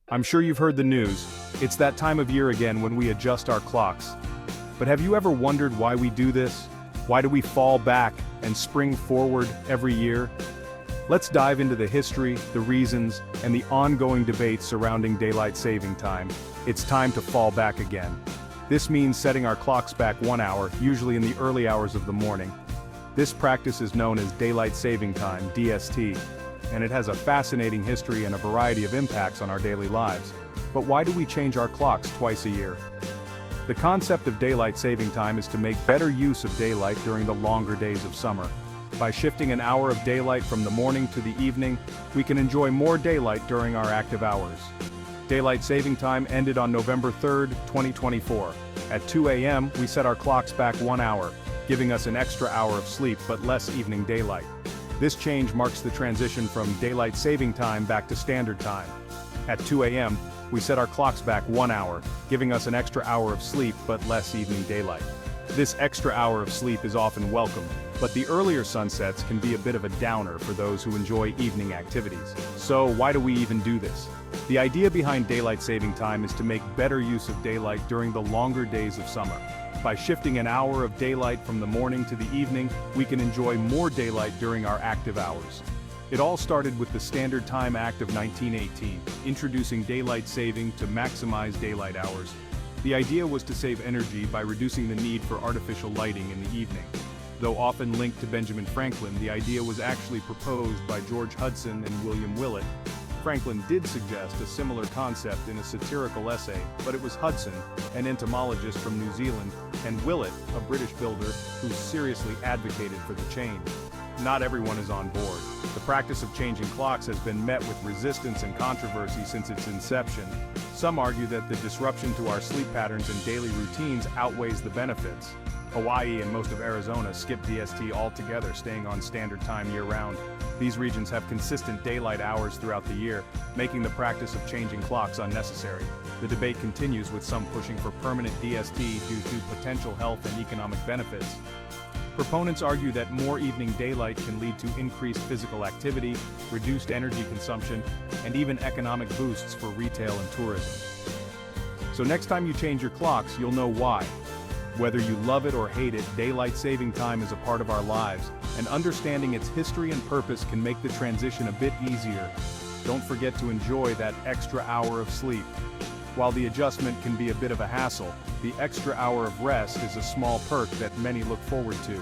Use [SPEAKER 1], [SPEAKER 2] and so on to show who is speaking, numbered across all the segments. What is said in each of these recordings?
[SPEAKER 1] I'm sure you've heard the news. It's that time of year again when we adjust our clocks. But have you ever wondered why we do this? Why do we fall back and spring forward every year? Let's dive into the history, the reasons, and the ongoing debate surrounding daylight saving time. It's time to fall back again. This means setting our clocks back 1 hour, usually in the early hours of the morning. This practice is known as daylight saving time, DST, and it has a fascinating history and a variety of impacts on our daily lives. But why do we change our clocks twice a year? The concept of daylight saving time is to make better use of daylight during the longer days of summer. By shifting an hour of daylight from the morning to the evening, we can enjoy more daylight during our active hours. Daylight saving time ended on November 3, 2024. At 2 a.m., we set our clocks back 1 hour, giving us an extra hour of sleep but less evening daylight. This change marks the transition from daylight saving time back to standard time. At 2 a.m., we set our clocks back 1 hour, giving us an extra hour of sleep but less evening daylight. This extra hour of sleep is often welcomed, but the earlier sunsets can be a bit of a downer for those who enjoy evening activities. So why do we even do this? The idea behind daylight saving time is to make better use of daylight during the longer days of summer. By shifting an hour of daylight from the morning to the evening, we can enjoy more daylight during our active hours. It all started with the Standard Time Act of 1918, introducing daylight saving to maximize daylight hours. The idea was to save energy by reducing the need for artificial lighting in the evening. Though often linked to Benjamin Franklin, the idea was actually proposed by George Hudson and William Willett. Franklin did suggest a similar concept in a satirical essay, but it was Hudson, an entomologist from New Zealand, and Willett, a British builder, who seriously advocated for the change. Not everyone is on board. The practice of changing clocks has been met with resistance and controversy since its inception. Some argue that the disruption to our sleep patterns and daily routines outweighs the benefits. Hawaii and most of Arizona skip DST altogether, staying on standard time year-round. These regions have consistent daylight hours throughout the year, making the practice of changing clocks unnecessary. The debate continues, with some pushing for permanent DST due to potential health and economic benefits. Proponents argue that more evening daylight can lead to increased physical activity, reduced energy consumption, and even economic boosts for retail and tourism. So next time you change your clocks, you'll know why. Whether you love it or hate it, daylight saving time is a part of our lives, and understanding its history and purpose can make the transition a bit easier. Don't forget to enjoy that extra hour of sleep. While the adjustment can be a bit of a hassle, the extra hour of rest is a small perk that many look forward to.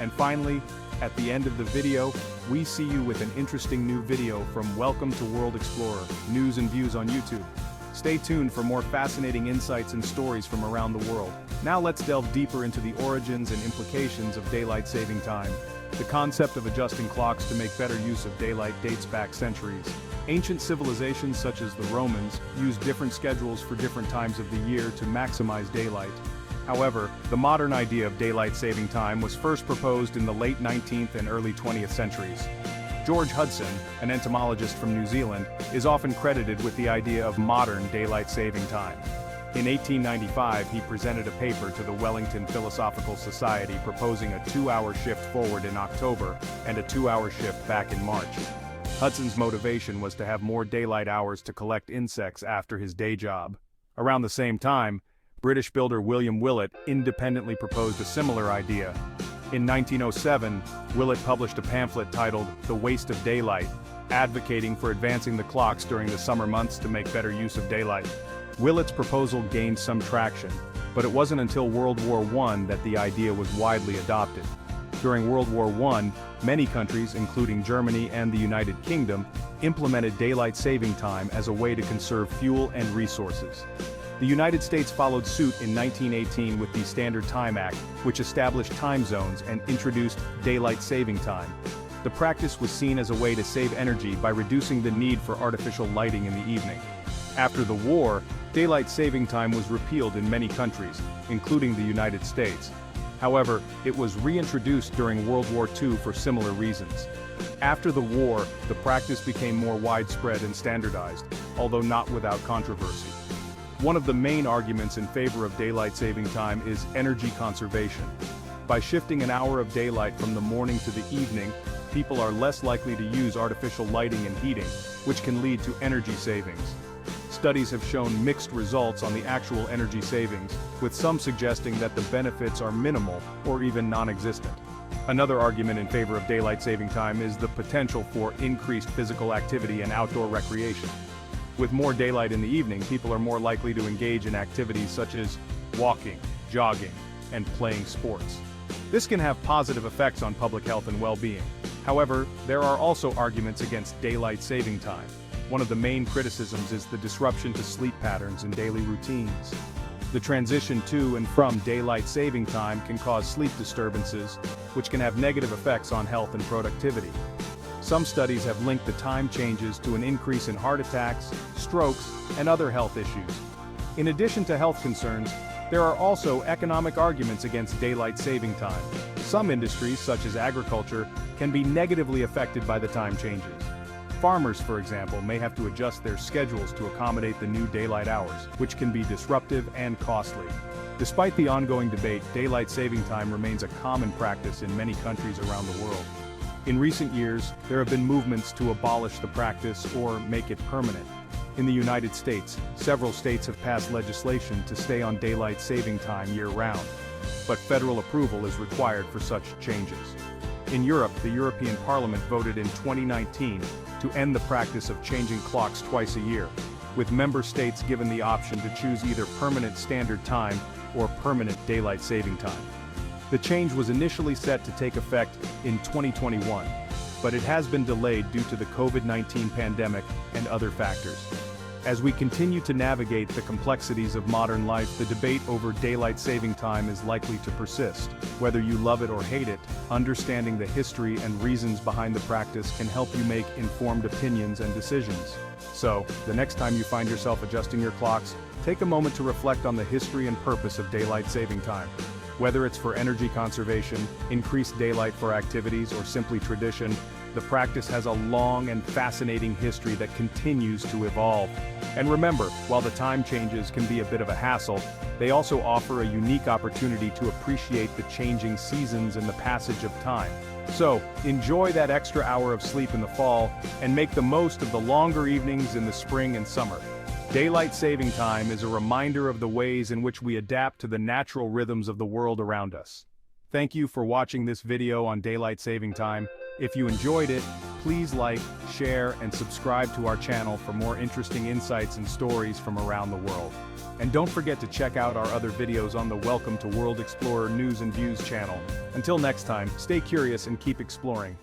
[SPEAKER 1] And finally, at the end of the video, we see you with an interesting new video from Welcome to World Explorer, News and Views on YouTube. Stay tuned for more fascinating insights and stories from around the world. Now let's delve deeper into the origins and implications of daylight saving time. The concept of adjusting clocks to make better use of daylight dates back centuries. Ancient civilizations such as the Romans used different schedules for different times of the year to maximize daylight. However, the modern idea of daylight saving time was first proposed in the late 19th and early 20th centuries. George Hudson, an entomologist from New Zealand, is often credited with the idea of modern daylight saving time. In 1895, he presented a paper to the Wellington Philosophical Society proposing a 2-hour shift forward in October and a 2-hour shift back in March. Hudson's motivation was to have more daylight hours to collect insects after his day job. Around the same time, British builder William Willett independently proposed a similar idea. In 1907, Willett published a pamphlet titled The Waste of Daylight, advocating for advancing the clocks during the summer months to make better use of daylight. Willett's proposal gained some traction, but it wasn't until World War I that the idea was widely adopted. During World War I, many countries, including Germany and the United Kingdom, implemented daylight saving time as a way to conserve fuel and resources. The United States followed suit in 1918 with the Standard Time Act, which established time zones and introduced daylight saving time. The practice was seen as a way to save energy by reducing the need for artificial lighting in the evening. After the war, daylight saving time was repealed in many countries, including the United States. However, it was reintroduced during World War II for similar reasons. After the war, the practice became more widespread and standardized, although not without controversy. One of the main arguments in favor of daylight saving time is energy conservation. By shifting an hour of daylight from the morning to the evening, people are less likely to use artificial lighting and heating, which can lead to energy savings. Studies have shown mixed results on the actual energy savings, with some suggesting that the benefits are minimal or even non-existent. Another argument in favor of daylight saving time is the potential for increased physical activity and outdoor recreation. With more daylight in the evening, people are more likely to engage in activities such as walking, jogging, and playing sports. This can have positive effects on public health and well-being. However, there are also arguments against daylight saving time. One of the main criticisms is the disruption to sleep patterns and daily routines. The transition to and from daylight saving time can cause sleep disturbances, which can have negative effects on health and productivity. Some studies have linked the time changes to an increase in heart attacks, strokes, and other health issues. In addition to health concerns, there are also economic arguments against daylight saving time. Some industries, such as agriculture, can be negatively affected by the time changes. Farmers, for example, may have to adjust their schedules to accommodate the new daylight hours, which can be disruptive and costly. Despite the ongoing debate, daylight saving time remains a common practice in many countries around the world. In recent years, there have been movements to abolish the practice or make it permanent. In the United States, several states have passed legislation to stay on daylight saving time year-round, but federal approval is required for such changes. In Europe, the European Parliament voted in 2019 to end the practice of changing clocks twice a year, with member states given the option to choose either permanent standard time or permanent daylight saving time. The change was initially set to take effect in 2021, but it has been delayed due to the COVID-19 pandemic and other factors. As we continue to navigate the complexities of modern life, the debate over daylight saving time is likely to persist. Whether you love it or hate it, understanding the history and reasons behind the practice can help you make informed opinions and decisions. So, the next time you find yourself adjusting your clocks, take a moment to reflect on the history and purpose of daylight saving time. Whether it's for energy conservation, increased daylight for activities, or simply tradition, the practice has a long and fascinating history that continues to evolve. And remember, while the time changes can be a bit of a hassle, they also offer a unique opportunity to appreciate the changing seasons and the passage of time. So, enjoy that extra hour of sleep in the fall, and make the most of the longer evenings in the spring and summer. Daylight saving time is a reminder of the ways in which we adapt to the natural rhythms of the world around us. Thank you for watching this video on daylight saving time. If you enjoyed it, please like, share, and subscribe to our channel for more interesting insights and stories from around the world. And don't forget to check out our other videos on the Welcome to World Explorer News and Views channel. Until next time, stay curious and keep exploring.